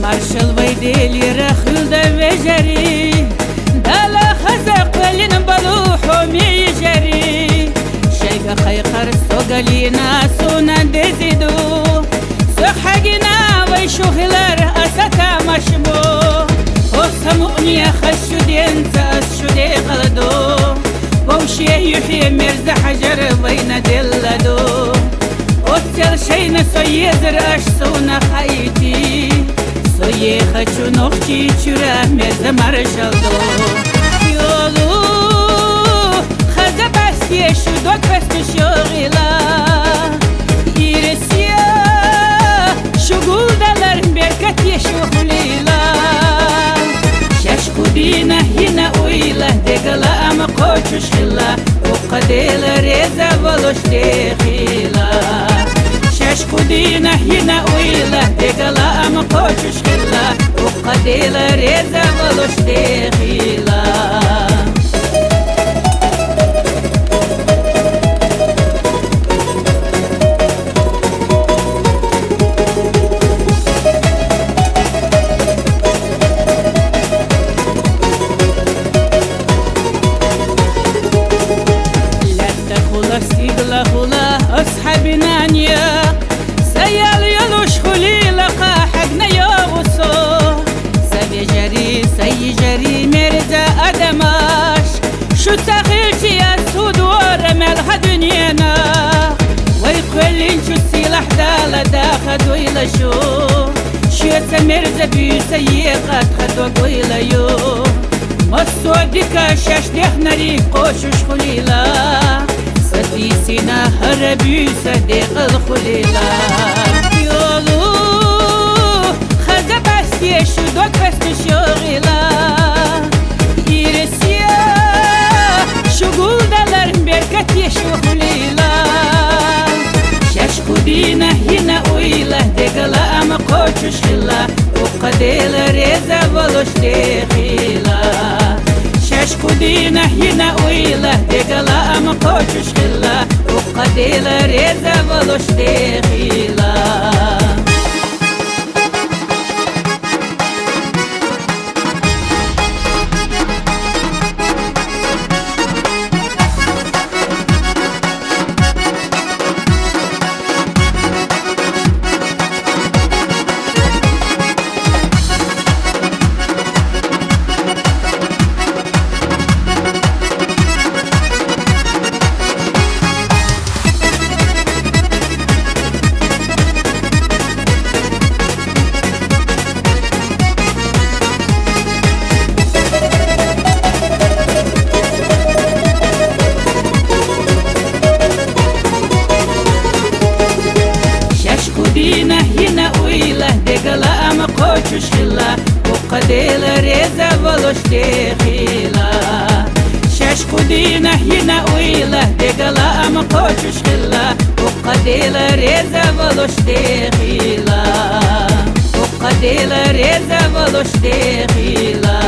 marshal vaydeli rakhilda vejari dala khazaq lin baluhu mijari shayga khaykar sogalina suna dezidu sohagina way shughlar asata mashbo وسمعني خشودين تأشودي غلدو ووشي يحيي مرز حجر بين دلدو وتل شين سويزر أشسونا خايتي سوي خشو نوختي چورا مرز مرشلدو يولو خزا بسي شودوك بست شغلا يرسيا شغول دلر بركت يشغليلا Kudina hina uila degala ama kochush khila uqadela reza valosh dekhila shash kudina hina uila degala ama kochush khila uqadela reza valosh dekhila أصحابي نانيا سيال يلوش خلي لقى حقنا يوصو سبي جري سي جري مرزا أدماش شو تخيلتي يا سود ورمالها دنيانا ويقولين شو السلاح دالا داخدو إلى شو شيت مرزا بي سيقات خدو إلى يو مصودك شاش ديخنري قوشوش خليلا سينا هربي صديق الخليلا يولو خزا بسي شودوك بست شغلا يرسيا شغول دلر بركت يشغليلا شاش كودينا هنا ويلا دقلا أما قوشوش خلا وقديل ريزا ولوش دخيلا شاش كودينا هنا ويلا دقلا أما قوشوش خلا وقديل ريزا ولوش دخيلا كودينا هنا ويلا دقلا أما قوشوش خلا وقديل ريزا ولوش دخيلا شاش كودينا هنا ويلا دقلا أما قوشوش خلا وقديل ريزا ولوش دخيلا وقديل ريزا ولوش دخيلا